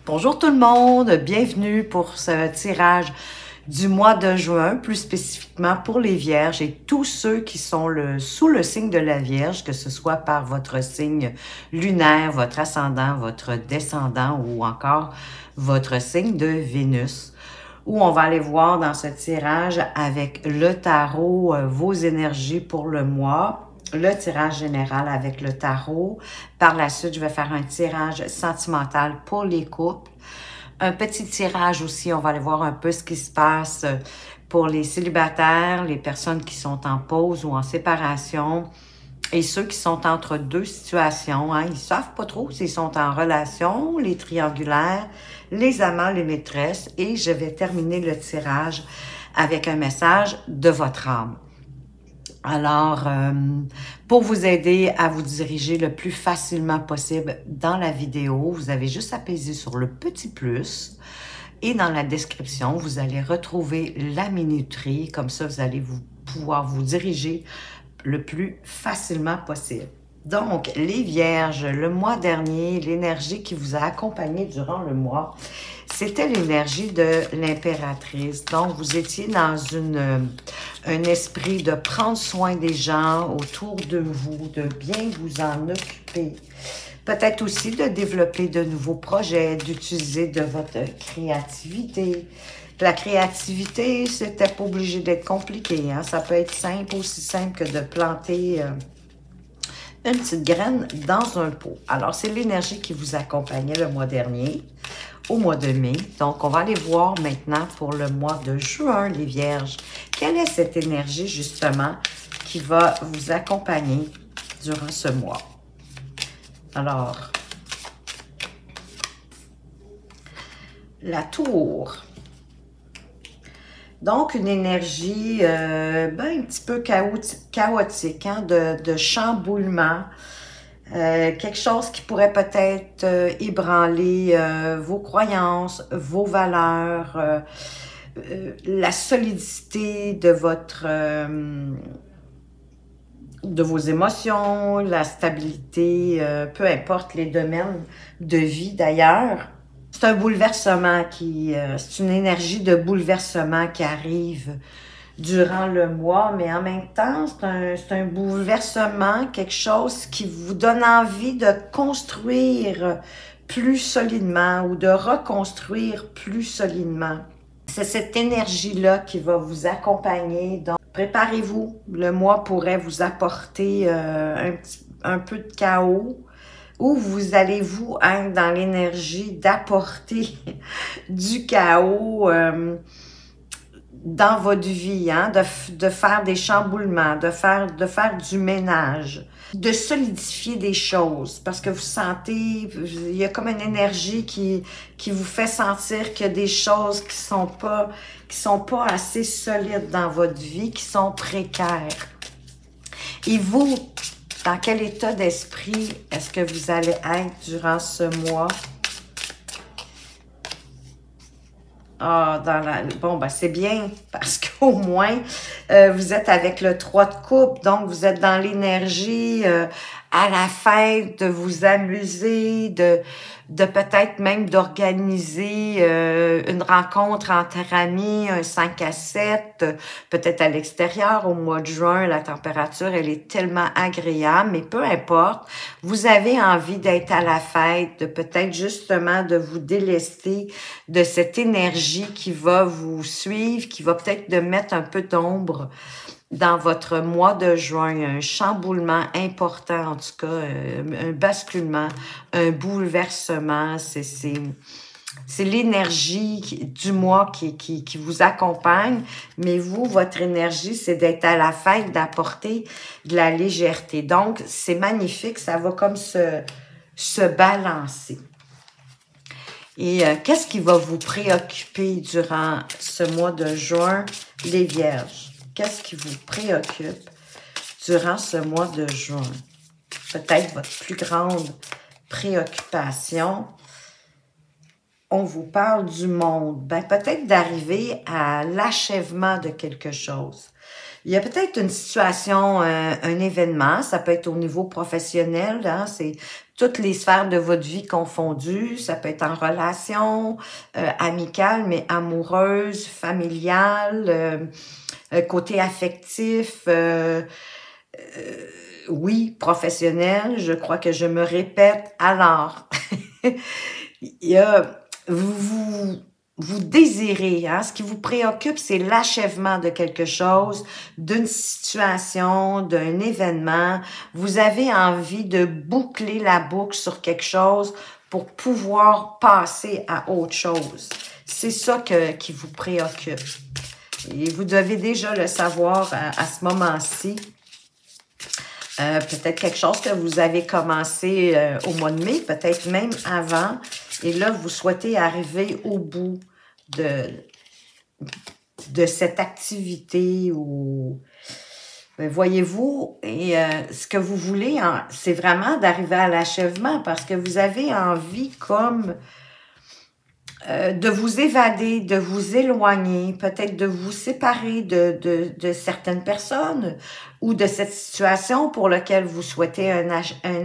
Bonjour tout le monde, bienvenue pour ce tirage du mois de juin, plus spécifiquement pour les Vierges et tous ceux qui sont sous le signe de la Vierge, que ce soit par votre signe lunaire, votre ascendant, votre descendant ou encore votre signe de Vénus, où on va aller voir dans ce tirage avec le tarot vos énergies pour le mois, le tirage général avec le tarot. Par la suite, je vais faire un tirage sentimental pour les couples. Un petit tirage aussi, on va aller voir un peu ce qui se passe pour les célibataires, les personnes qui sont en pause ou en séparation et ceux qui sont entre deux situations. Ils ne savent pas trop s'ils sont en relation, les triangulaires, les amants, les maîtresses. Et je vais terminer le tirage avec un message de votre âme. Alors, pour vous aider à vous diriger le plus facilement possible dans la vidéo, vous avez juste à peser sur le petit plus et dans la description, vous allez retrouver la minuterie. Comme ça, vous allez pouvoir vous diriger le plus facilement possible. Donc, les Vierges, le mois dernier, l'énergie qui vous a accompagné durant le mois, c'était l'énergie de l'impératrice. Donc, vous étiez dans un esprit de prendre soin des gens autour de vous, de bien vous en occuper. Peut-être aussi de développer de nouveaux projets, d'utiliser de votre créativité. La créativité, c'était pas obligé d'être compliqué. Ça peut être simple, aussi simple que de planter une petite graine dans un pot. Alors, c'est l'énergie qui vous accompagnait le mois dernier, au mois de mai. Donc, on va aller voir maintenant pour le mois de juin, les Vierges. Quelle est cette énergie, justement, qui va vous accompagner durant ce mois? Alors, la tour. Donc, une énergie un petit peu chaotique, de chamboulement. Quelque chose qui pourrait peut-être ébranler vos croyances, vos valeurs, la solidité de de vos émotions, la stabilité, peu importe les domaines de vie d'ailleurs. C'est un bouleversement c'est une énergie de bouleversement qui arrive durant le mois, mais en même temps, c'est un bouleversement, quelque chose qui vous donne envie de construire plus solidement ou de reconstruire plus solidement. C'est cette énergie-là qui va vous accompagner. Donc, préparez-vous. Le mois pourrait vous apporter un peu de chaos, ou vous allez vous être dans l'énergie d'apporter du chaos dans votre vie, de faire des chamboulements, de faire du ménage, de solidifier des choses, parce que vous sentez, il y a comme une énergie qui vous fait sentir qu'il y a des choses qui sont pas assez solides dans votre vie, qui sont précaires. Et vous, dans quel état d'esprit est-ce que vous allez être durant ce mois? Bon, c'est bien parce qu'au moins, vous êtes avec le 3 de coupe, donc vous êtes dans l'énergie à la fête, de vous amuser, de peut-être même d'organiser une rencontre entre amis, un 5 à 7, peut-être à l'extérieur. Au mois de juin, la température, elle est tellement agréable, mais peu importe, vous avez envie d'être à la fête, de peut-être justement de vous délester de cette énergie qui va vous suivre, qui va peut-être de mettre un peu d'ombre dans votre mois de juin, un chamboulement important, en tout cas, un basculement, un bouleversement. C'est l'énergie du mois qui vous accompagne, mais vous, votre énergie, c'est d'être à la fête, d'apporter de la légèreté. Donc, c'est magnifique, ça va comme se balancer. Et qu'est-ce qui va vous préoccuper durant ce mois de juin, les Vierges? Qu'est-ce qui vous préoccupe durant ce mois de juin? Peut-être votre plus grande préoccupation. On vous parle du monde. Peut-être d'arriver à l'achèvement de quelque chose. Il y a peut-être une situation, un événement, ça peut être au niveau professionnel, hein, c'est toutes les sphères de votre vie confondues, ça peut être en relation, amicale, mais amoureuse, familiale, côté affectif, oui, professionnel, je crois que je me répète. Alors, il y a, vous désirez, hein, ce qui vous préoccupe, c'est l'achèvement de quelque chose, d'une situation, d'un événement. Vous avez envie de boucler la boucle sur quelque chose pour pouvoir passer à autre chose. C'est ça qui vous préoccupe. Et vous devez déjà le savoir à ce moment-ci. Peut-être quelque chose que vous avez commencé au mois de mai, peut-être même avant. Et là, vous souhaitez arriver au bout de cette activité. Ou voyez-vous, et ce que vous voulez, c'est vraiment d'arriver à l'achèvement parce que vous avez envie comme de vous évader, de vous éloigner, peut-être de vous séparer de certaines personnes ou de cette situation pour laquelle vous souhaitez un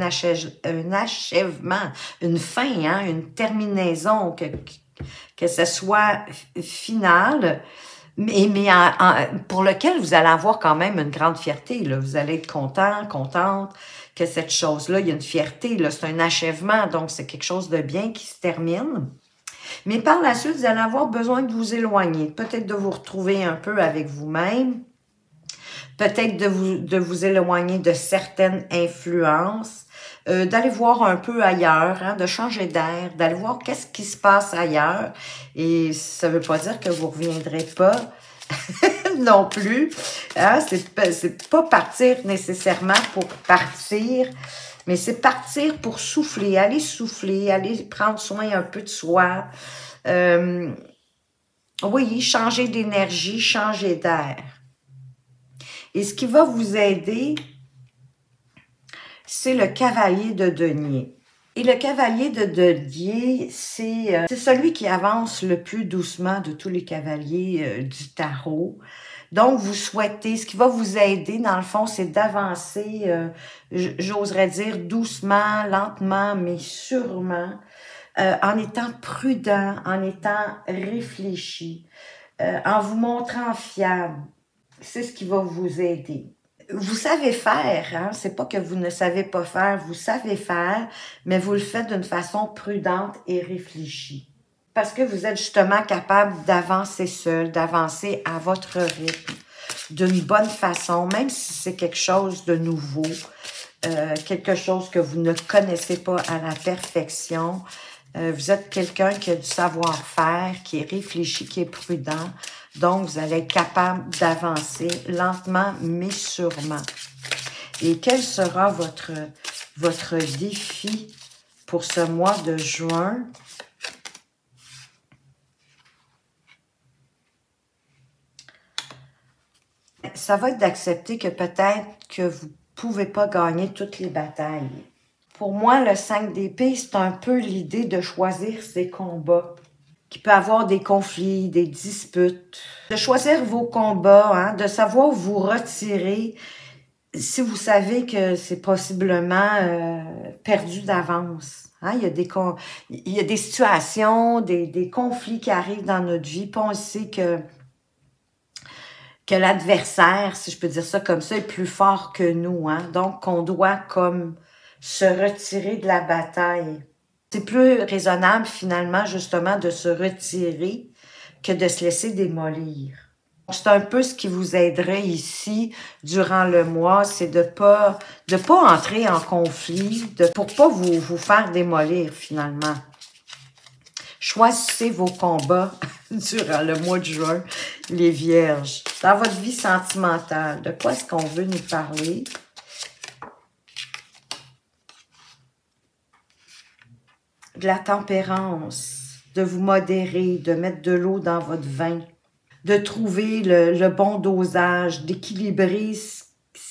achèvement, une fin, hein, une terminaison, que ce soit final, mais pour lequel vous allez avoir quand même une grande fierté. Là. Vous allez être content, contente que cette chose-là, il y a une fierté, là, c'est un achèvement, donc c'est quelque chose de bien qui se termine. Mais par la suite, vous allez avoir besoin de vous éloigner, peut-être de vous retrouver un peu avec vous-même, peut-être de vous éloigner de certaines influences, d'aller voir un peu ailleurs, hein, de changer d'air, d'aller voir qu'est-ce qui se passe ailleurs. Et ça ne veut pas dire que vous ne reviendrez pas non plus. Hein, c'est pas partir nécessairement pour partir, mais c'est partir pour souffler, aller prendre soin un peu de soi. Oui, changer d'énergie, changer d'air. Et ce qui va vous aider, c'est le cavalier de denier. Et le cavalier de denier, c'est celui qui avance le plus doucement de tous les cavaliers du tarot. Donc, vous souhaitez, ce qui va vous aider, dans le fond, c'est d'avancer, j'oserais dire, doucement, lentement, mais sûrement, en étant prudent, en étant réfléchi, en vous montrant fiable. C'est ce qui va vous aider. Vous savez faire, hein? C'est pas que vous ne savez pas faire, vous savez faire, mais vous le faites d'une façon prudente et réfléchie. Parce que vous êtes justement capable d'avancer seul, d'avancer à votre rythme, d'une bonne façon, même si c'est quelque chose de nouveau, quelque chose que vous ne connaissez pas à la perfection. Vous êtes quelqu'un qui a du savoir-faire, qui est réfléchi, qui est prudent. Donc, vous allez être capable d'avancer lentement, mais sûrement. Et quel sera votre défi pour ce mois de juin? Ça va être d'accepter que peut-être que vous ne pouvez pas gagner toutes les batailles. Pour moi, le 5 d'épée, c'est un peu l'idée de choisir ses combats. Qu'il peut avoir des conflits, des disputes. De choisir vos combats, hein, de savoir vous retirer si vous savez que c'est possiblement perdu d'avance. Hein, il y a des situations, des conflits qui arrivent dans notre vie, puis on sait que l'adversaire, si je peux dire ça comme ça, est plus fort que nous. Hein? Donc, on doit comme se retirer de la bataille. C'est plus raisonnable, finalement, justement, de se retirer que de se laisser démolir. C'est un peu ce qui vous aiderait ici, durant le mois, c'est de pas entrer en conflit, pour pas vous faire démolir, finalement. Choisissez vos combats durant le mois de juin, les vierges. Dans votre vie sentimentale, de quoi est-ce qu'on veut nous parler? De la tempérance, de vous modérer, de mettre de l'eau dans votre vin, de trouver le bon dosage, d'équilibrer ce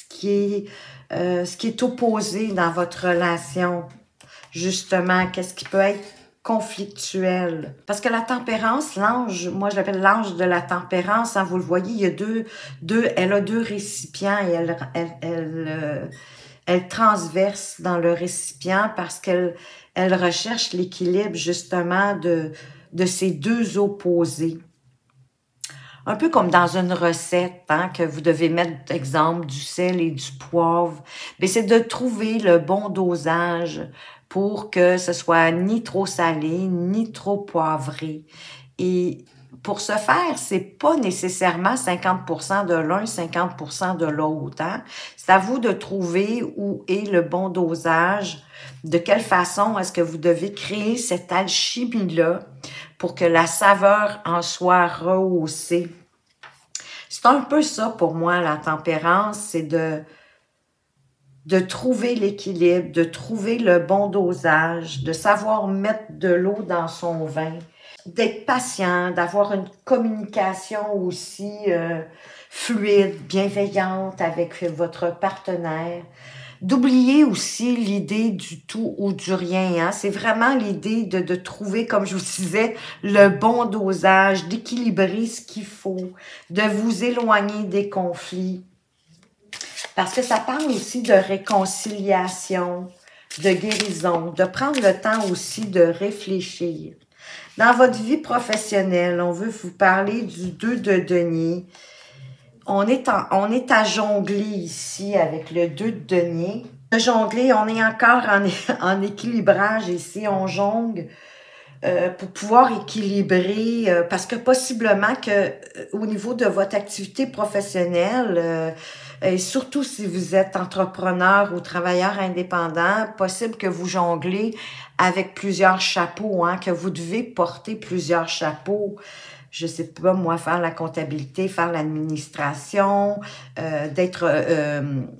qui est opposé dans votre relation. Justement, qu'est-ce qui peut être conflictuel. Parce que la tempérance, l'ange, moi je l'appelle l'ange de la tempérance, hein, vous le voyez, il y a elle a deux récipients et elle transverse dans le récipient parce elle recherche l'équilibre justement de ces deux opposés. Un peu comme dans une recette, hein, que vous devez mettre, exemple, du sel et du poivre. Mais c'est de trouver le bon dosage pour que ce soit ni trop salé, ni trop poivré. Et pour ce faire, c'est pas nécessairement 50% de l'un, 50% de l'autre. Hein? C'est à vous de trouver où est le bon dosage, de quelle façon est-ce que vous devez créer cette alchimie-là pour que la saveur en soit rehaussée. C'est un peu ça pour moi, la tempérance, c'est de trouver l'équilibre, de trouver le bon dosage, de savoir mettre de l'eau dans son vin, d'être patient, d'avoir une communication aussi fluide, bienveillante avec votre partenaire. D'oublier aussi l'idée du tout ou du rien. Hein? C'est vraiment l'idée de trouver, comme je vous disais, le bon dosage, d'équilibrer ce qu'il faut, de vous éloigner des conflits. Parce que ça parle aussi de réconciliation, de guérison, de prendre le temps aussi de réfléchir. Dans votre vie professionnelle, on veut vous parler du 2 de denier. On est à jongler ici avec le 2 de denier. De jongler, on est encore en équilibrage ici, on jongle pour pouvoir équilibrer, parce que possiblement que au niveau de votre activité professionnelle, et surtout si vous êtes entrepreneur ou travailleur indépendant, possible que vous jonglez avec plusieurs chapeaux, hein, que vous devez porter plusieurs chapeaux. Je sais pas, moi, faire la comptabilité, faire l'administration, d'être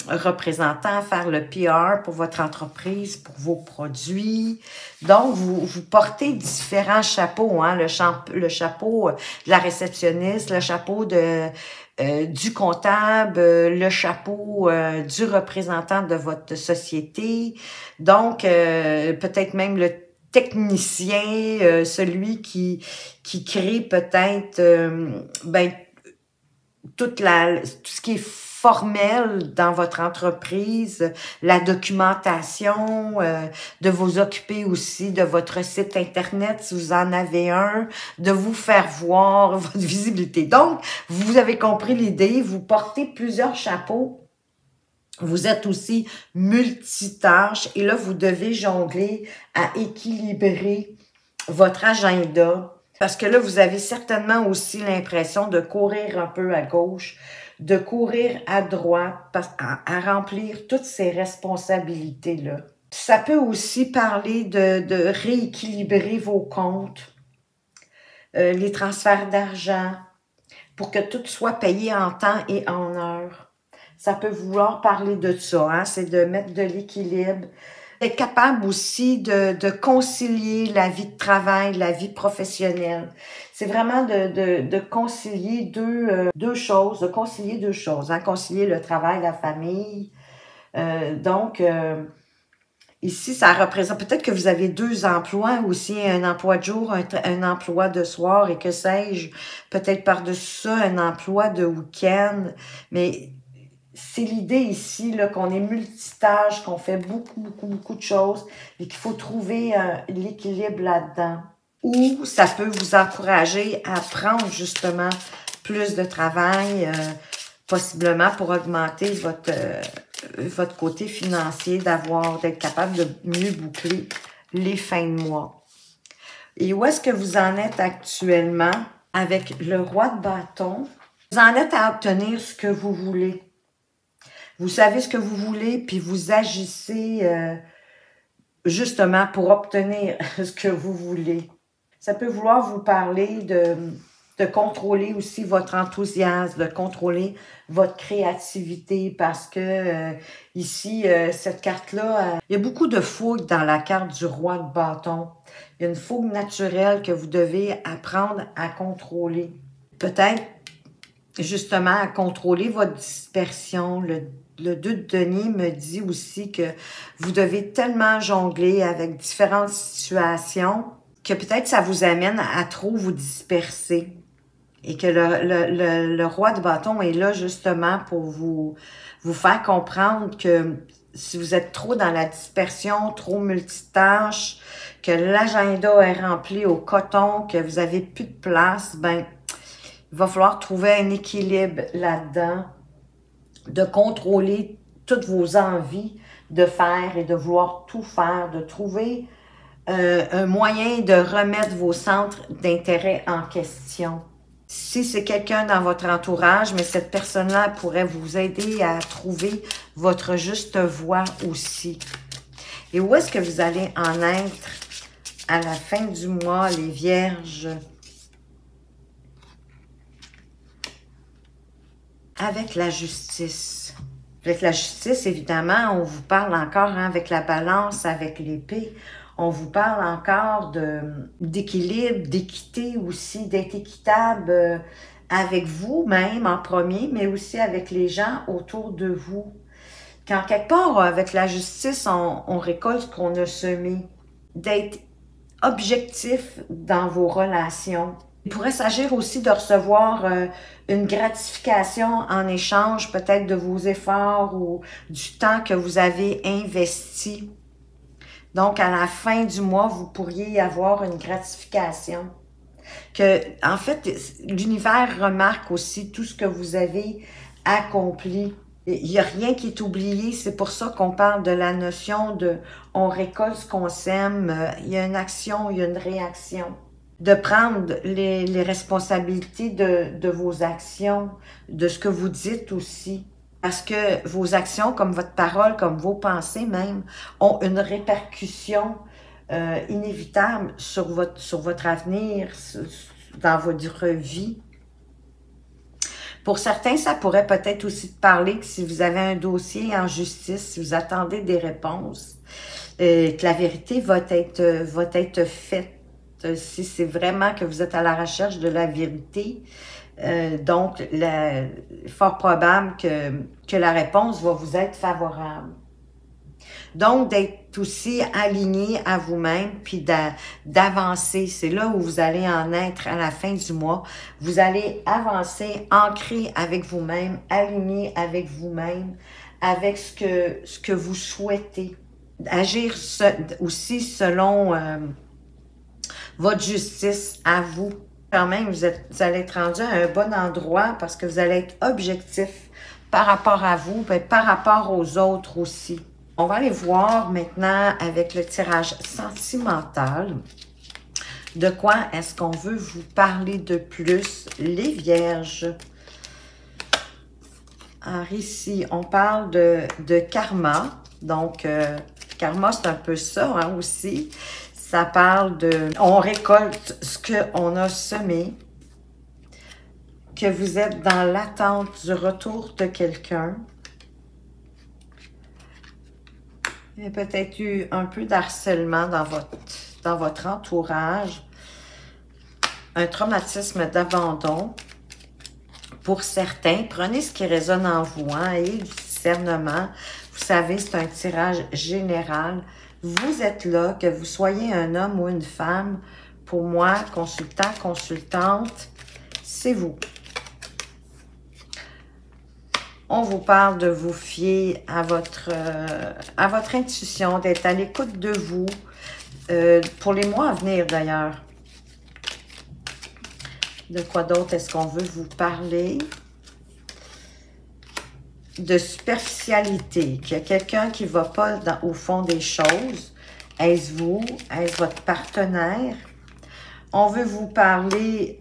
représentant, faire le PR pour votre entreprise, pour vos produits. Donc, vous portez différents chapeaux, hein, le chapeau de la réceptionniste, le chapeau du comptable, le chapeau du représentant de votre société. Donc, peut-être même le technicien, celui qui crée peut-être tout ce qui est formel dans votre entreprise, la documentation, de vous occuper aussi de votre site internet si vous en avez un, de vous faire voir votre visibilité. Donc, vous avez compris l'idée, vous portez plusieurs chapeaux. Vous êtes aussi multitâche et là, vous devez jongler à équilibrer votre agenda parce que là, vous avez certainement aussi l'impression de courir un peu à gauche, de courir à droite, à remplir toutes ces responsabilités-là. Ça peut aussi parler de rééquilibrer vos comptes, les transferts d'argent, pour que tout soit payé en temps et en heure. Ça peut vouloir parler de ça, hein? C'est de mettre de l'équilibre. Être capable aussi de concilier la vie de travail, la vie professionnelle. C'est vraiment de concilier deux choses, de concilier deux choses, hein? Concilier le travail, la famille. Ici, ça représente, peut-être que vous avez 2 emplois aussi, un emploi de jour, un emploi de soir et que sais-je, peut-être par-dessus ça, un emploi de week-end, mais c'est l'idée ici là qu'on est multitâche, qu'on fait beaucoup de choses et qu'il faut trouver l'équilibre là-dedans. Ou ça peut vous encourager à prendre justement plus de travail, possiblement pour augmenter votre côté financier, d'être capable de mieux boucler les fins de mois. Et où est-ce que vous en êtes actuellement avec le roi de bâton? Vous en êtes à obtenir ce que vous voulez. Vous savez ce que vous voulez, puis vous agissez justement pour obtenir ce que vous voulez. Ça peut vouloir vous parler de contrôler aussi votre enthousiasme, de contrôler votre créativité parce que ici, cette carte-là, il y a beaucoup de fougue dans la carte du roi de bâton. Il y a une fougue naturelle que vous devez apprendre à contrôler. Peut-être justement à contrôler votre dispersion. Le 2 de denier me dit aussi que vous devez tellement jongler avec différentes situations que peut-être ça vous amène à trop vous disperser. Et que le roi de bâton est là justement pour vous faire comprendre que si vous êtes trop dans la dispersion, trop multitâche, que l'agenda est rempli au coton, que vous avez plus de place, ben il va falloir trouver un équilibre là-dedans, de contrôler toutes vos envies de faire et de vouloir tout faire, de trouver un moyen de remettre vos centres d'intérêt en question. Si c'est quelqu'un dans votre entourage, mais cette personne-là pourrait vous aider à trouver votre juste voie aussi. Et où est-ce que vous allez en être à la fin du mois, les Vierges? Avec la justice. Avec la justice, évidemment, on vous parle encore hein, avec la balance, avec l'épée. On vous parle encore d'équilibre, d'équité aussi, d'être équitable avec vous-même en premier, mais aussi avec les gens autour de vous. Quand quelque part, avec la justice, on récolte ce qu'on a semé. D'être objectif dans vos relations. Il pourrait s'agir aussi de recevoir une gratification en échange peut-être de vos efforts ou du temps que vous avez investi. Donc, à la fin du mois, vous pourriez avoir une gratification. En fait, l'univers remarque aussi tout ce que vous avez accompli. Il n'y a rien qui est oublié. C'est pour ça qu'on parle de la notion de « on récolte ce qu'on sème ». Il y a une action, il y a une réaction. De prendre les responsabilités de vos actions, de ce que vous dites aussi. Parce que vos actions, comme votre parole, comme vos pensées même, ont une répercussion inévitable sur votre avenir, dans votre vie. Pour certains, ça pourrait peut-être aussi parler que si vous avez un dossier en justice, si vous attendez des réponses, que la vérité va être faite. Si c'est vraiment que vous êtes à la recherche de la vérité, donc, fort probable que la réponse va vous être favorable. Donc, d'être aussi aligné à vous-même, puis d'avancer. C'est là où vous allez en être à la fin du mois. Vous allez avancer, ancré avec vous-même, aligné avec vous-même, avec ce que vous souhaitez. Agir aussi selon votre justice à vous. Quand même, vous allez être rendu à un bon endroit parce que vous allez être objectif par rapport à vous, et par rapport aux autres aussi. On va aller voir maintenant avec le tirage sentimental. De quoi est-ce qu'on veut vous parler de plus, les Vierges? Alors ici, on parle de karma. Donc, karma, c'est un peu ça hein, aussi. Ça parle on récolte ce qu'on a semé, que vous êtes dans l'attente du retour de quelqu'un. Il y a peut-être eu un peu d'harcèlement dans votre entourage, un traumatisme d'abandon. Pour certains, prenez ce qui résonne en vous, hein, ayez du discernement. Vous savez, c'est un tirage général. Vous êtes là, que vous soyez un homme ou une femme, pour moi, consultant, consultante, c'est vous. On vous parle de vous fier à votre intuition, d'être à l'écoute de vous, pour les mois à venir d'ailleurs. De quoi d'autre est-ce qu'on veut vous parler? De superficialité, qu'il y a quelqu'un qui ne va pas au fond des choses. Est-ce vous? Est-ce votre partenaire? On veut vous parler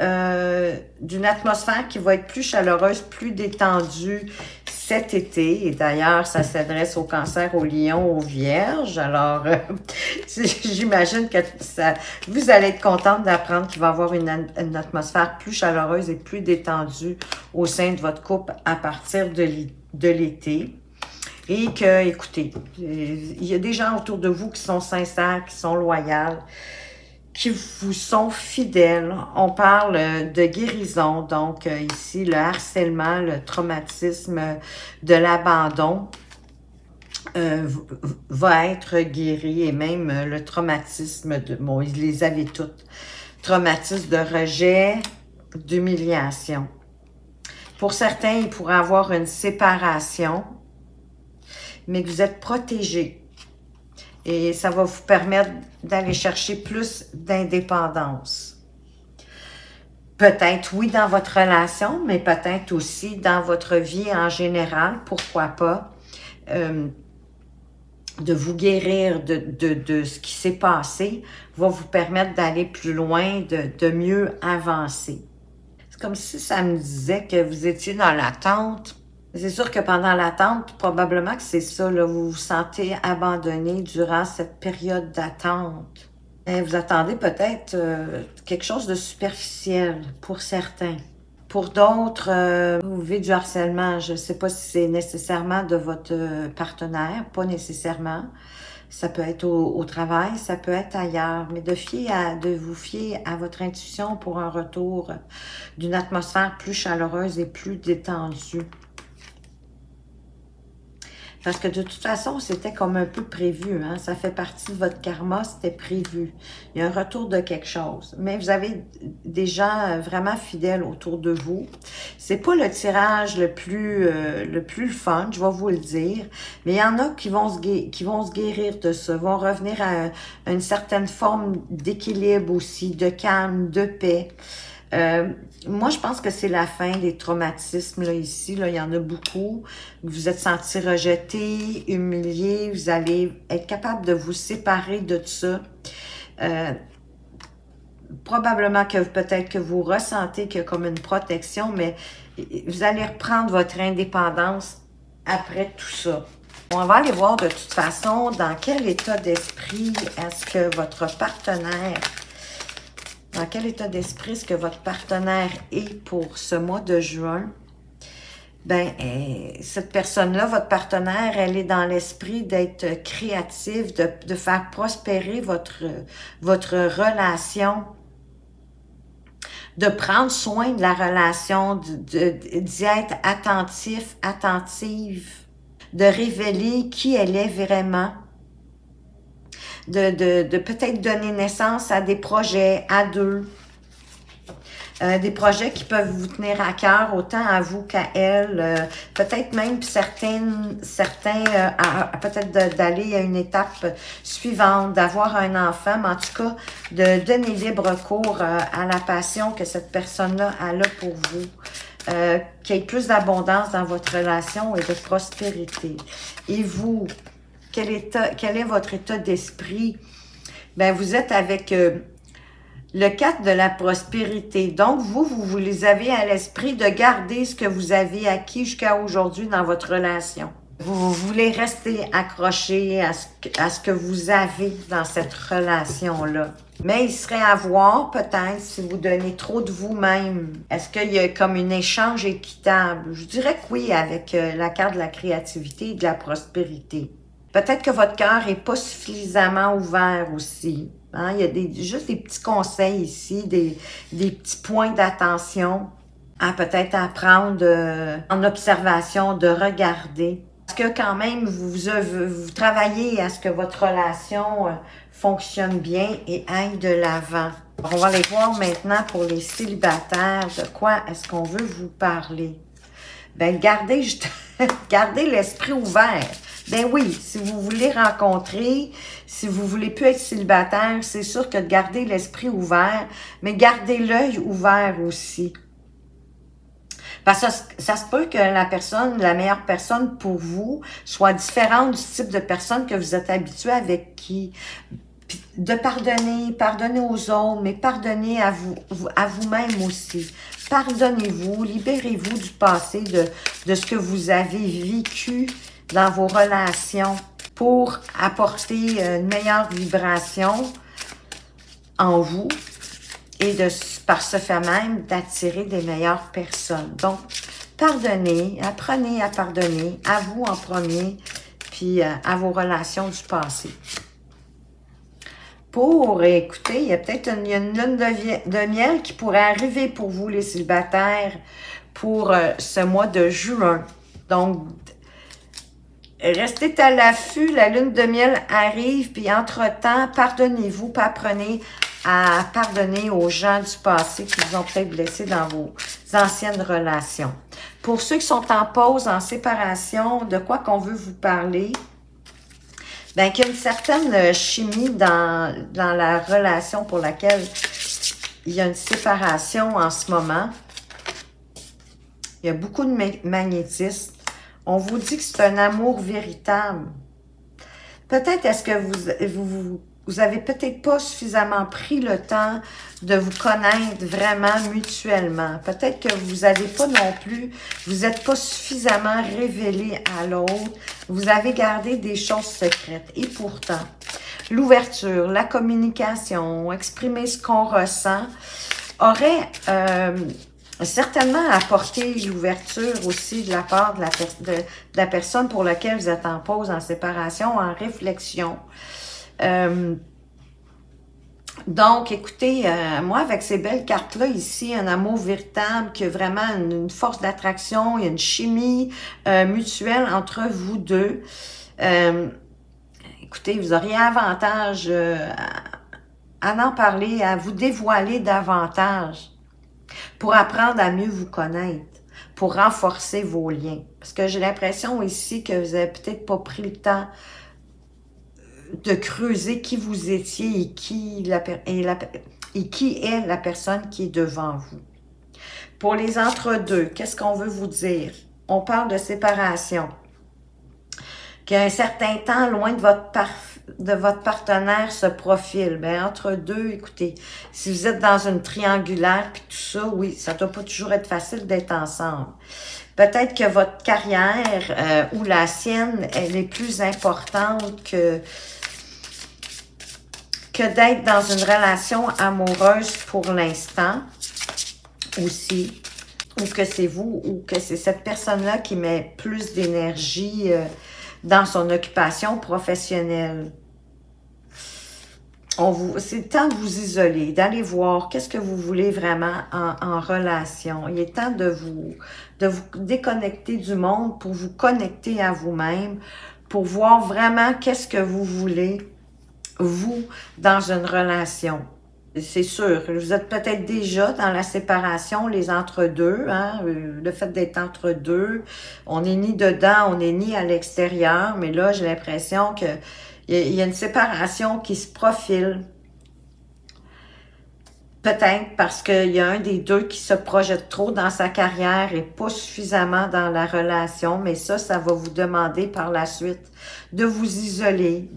d'une atmosphère qui va être plus chaleureuse, plus détendue cet été. Et d'ailleurs, ça s'adresse au Cancer, au Lion, aux Vierges. Alors, j'imagine que vous allez être contente d'apprendre qu'il va y avoir une atmosphère plus chaleureuse et plus détendue au sein de votre couple à partir de l'été. Et que, écoutez, il y a des gens autour de vous qui sont sincères, qui sont loyaux, qui vous sont fidèles. On parle de guérison, donc ici, le harcèlement, le traumatisme de l'abandon. va être guéri, et même le traumatisme, bon, ils les avaient toutes. Traumatisme de rejet, d'humiliation. Pour certains, il pourrait avoir une séparation, mais vous êtes protégés. Et ça va vous permettre d'aller chercher plus d'indépendance. Peut-être, oui, dans votre relation, mais peut-être aussi dans votre vie en général, pourquoi pas, de vous guérir de ce qui s'est passé, va vous permettre d'aller plus loin, de mieux avancer. C'est comme si ça me disait que vous étiez dans l'attente. C'est sûr que pendant l'attente, probablement que c'est ça, là, vous vous sentez abandonné durant cette période d'attente. Vous attendez peut-être quelque chose de superficiel pour certains. Pour d'autres, vous vivez du harcèlement. Je ne sais pas si c'est nécessairement de votre partenaire, pas nécessairement. Ça peut être au travail, ça peut être ailleurs, mais de vous fier à votre intuition pour un retour d'une atmosphère plus chaleureuse et plus détendue. Parce que de toute façon, c'était comme un peu prévu, hein? Ça fait partie de votre karma, c'était prévu. Il y a un retour de quelque chose. Mais vous avez des gens vraiment fidèles autour de vous. C'est pas le tirage le plus fun, je vais vous le dire. Mais il y en a qui vont se guérir de ça, vont revenir à une certaine forme d'équilibre aussi, de calme, de paix. Moi, je pense que c'est la fin des traumatismes, là, ici. Là, il y en a beaucoup. Vous vous êtes senti rejeté, humilié. Vous allez être capable de vous séparer de tout ça. Probablement que peut-être que vous ressentez qu'il y a comme une protection, mais vous allez reprendre votre indépendance après tout ça. On va aller voir de toute façon dans quel état d'esprit est-ce que votre partenaire... Dans quel état d'esprit est-ce que votre partenaire est pour ce mois de juin? Ben, cette personne-là, votre partenaire, elle est dans l'esprit d'être créative, de faire prospérer votre relation, de prendre soin de la relation, d'y être attentif, attentive, de révéler qui elle est vraiment. De peut-être donner naissance à des projets à deux. Des projets qui peuvent vous tenir à cœur, autant à vous qu'à elle. Peut-être même certains peut-être d'aller à une étape suivante, d'avoir un enfant, mais en tout cas, de donner libre cours à la passion que cette personne-là a là pour vous. Qu'il y ait plus d'abondance dans votre relation et de prospérité. Et vous... Quel est votre état d'esprit? Ben, vous êtes avec le 4 de la prospérité. Donc, vous les avez à l'esprit de garder ce que vous avez acquis jusqu'à aujourd'hui dans votre relation. Vous voulez rester accroché à ce que vous avez dans cette relation-là. Mais il serait à voir, peut-être, si vous donnez trop de vous-même. Est-ce qu'il y a comme un échange équitable? Je dirais que oui, avec la carte de la créativité et de la prospérité. Peut-être que votre cœur n'est pas suffisamment ouvert aussi. Hein? Il y a juste des petits conseils ici, des petits points d'attention à peut-être apprendre en observation, de regarder. Est-ce que quand même vous travaillez à ce que votre relation fonctionne bien et aille de l'avant? On va aller voir maintenant pour les célibataires, de quoi est-ce qu'on veut vous parler? Ben, gardez l'esprit ouvert. Ben oui, si vous voulez rencontrer, si vous voulez plus être célibataire, c'est sûr que de garder l'esprit ouvert, mais gardez l'œil ouvert aussi. Parce que ça se peut que la meilleure personne pour vous, soit différente du type de personne que vous êtes habitué avec qui. De pardonner aux autres, mais pardonnez à vous-même aussi. Pardonnez-vous, libérez-vous du passé, de ce que vous avez vécu dans vos relations pour apporter une meilleure vibration en vous et par ce fait même d'attirer des meilleures personnes. Donc, pardonnez, apprenez à pardonner, à vous en premier, puis à vos relations du passé. Pour écouter, il y a peut-être une lune de miel qui pourrait arriver pour vous, les célibataires, pour ce mois de juin. Donc, Restez à l'affût, la lune de miel arrive, puis entre-temps, pardonnez-vous, puis apprenez à pardonner aux gens du passé qui vous ont peut-être blessé dans vos anciennes relations. Pour ceux qui sont en pause, en séparation, de quoi qu'on veut vous parler, bien qu'il y a une certaine chimie dans la relation pour laquelle il y a une séparation en ce moment. Il y a beaucoup de magnétisme. On vous dit que c'est un amour véritable. Peut-être est-ce que vous avez peut-être pas suffisamment pris le temps de vous connaître vraiment mutuellement. Peut-être que vous n'avez pas non plus, vous n'êtes pas suffisamment révélé à l'autre. Vous avez gardé des choses secrètes. Et pourtant, l'ouverture, la communication, exprimer ce qu'on ressent, aurait certainement apporté l'ouverture aussi de la part de la personne pour laquelle vous êtes en pause, en séparation, en réflexion. Donc, écoutez, moi, avec ces belles cartes-là, ici, un amour véritable, qui a vraiment une force d'attraction, il y a une chimie mutuelle entre vous deux. Écoutez, vous auriez avantage à en parler, à vous dévoiler davantage pour apprendre à mieux vous connaître, pour renforcer vos liens. Parce que j'ai l'impression ici que vous n'avez peut-être pas pris le temps de creuser qui vous étiez et qui est la personne qui est devant vous. Pour les entre-deux, qu'est-ce qu'on veut vous dire? On parle de séparation. Qu'un certain temps, loin de votre partenaire se profile. Bien, entre deux, écoutez, si vous êtes dans une triangulaire, puis tout ça, oui, ça ne doit pas toujours être facile d'être ensemble. Peut-être que votre carrière ou la sienne, elle est plus importante que d'être dans une relation amoureuse pour l'instant aussi, ou que c'est vous, ou que c'est cette personne-là qui met plus d'énergie dans son occupation professionnelle. C'est le temps de vous isoler, d'aller voir qu'est-ce que vous voulez vraiment en relation. Il est temps de vous déconnecter du monde pour vous connecter à vous-même, pour voir vraiment qu'est-ce que vous voulez, vous, dans une relation. C'est sûr, vous êtes peut-être déjà dans la séparation, les entre-deux, hein, le fait d'être entre deux. On n'est ni dedans, on n'est ni à l'extérieur, mais là, j'ai l'impression que il y a une séparation qui se profile. Peut-être parce qu'il y a un des deux qui se projette trop dans sa carrière et pas suffisamment dans la relation, mais ça va vous demander par la suite de vous isoler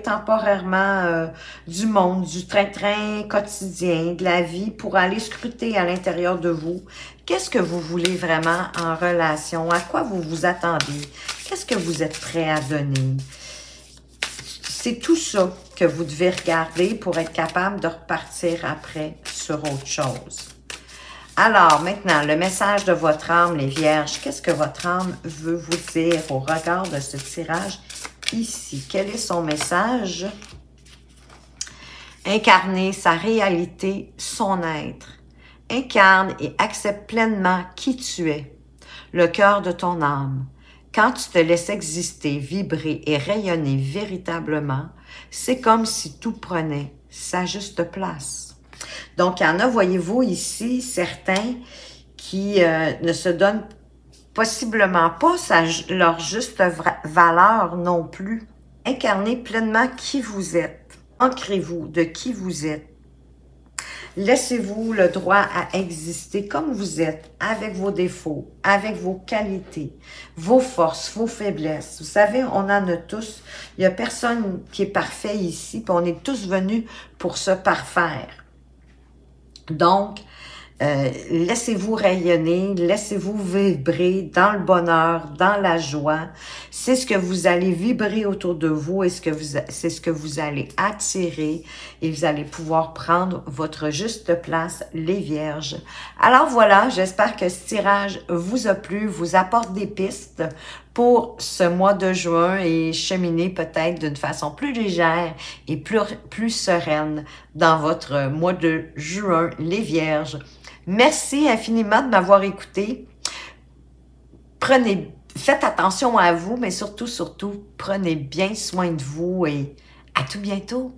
temporairement du monde, du train-train quotidien, de la vie, pour aller scruter à l'intérieur de vous. Qu'est-ce que vous voulez vraiment en relation? À quoi vous vous attendez? Qu'est-ce que vous êtes prêt à donner? C'est tout ça que vous devez regarder pour être capable de repartir après sur autre chose. Alors, maintenant, le message de votre âme, les vierges. Qu'est-ce que votre âme veut vous dire au regard de ce tirage ici? Quel est son message? Incarner sa réalité, son être. Incarne et accepte pleinement qui tu es, le cœur de ton âme. Quand tu te laisses exister, vibrer et rayonner véritablement, c'est comme si tout prenait sa juste place. Donc, il y en a, voyez-vous, ici, certains qui ne se donnent possiblement pas leur juste valeur non plus. Incarnez pleinement qui vous êtes. Ancrez-vous de qui vous êtes. Laissez-vous le droit à exister comme vous êtes, avec vos défauts, avec vos qualités, vos forces, vos faiblesses. Vous savez, on en a tous. Il n'y a personne qui est parfait ici, puis on est tous venus pour se parfaire. Donc, laissez-vous rayonner, laissez-vous vibrer dans le bonheur, dans la joie. C'est ce que vous allez vibrer autour de vous et c'est ce que vous allez attirer et vous allez pouvoir prendre votre juste place, les vierges. Alors voilà, j'espère que ce tirage vous a plu, vous apporte des pistes pour ce mois de juin et cheminer peut-être d'une façon plus légère et plus sereine dans votre mois de juin, les vierges. Merci infiniment de m'avoir écouté. faites attention à vous, mais surtout, surtout, prenez bien soin de vous et à tout bientôt.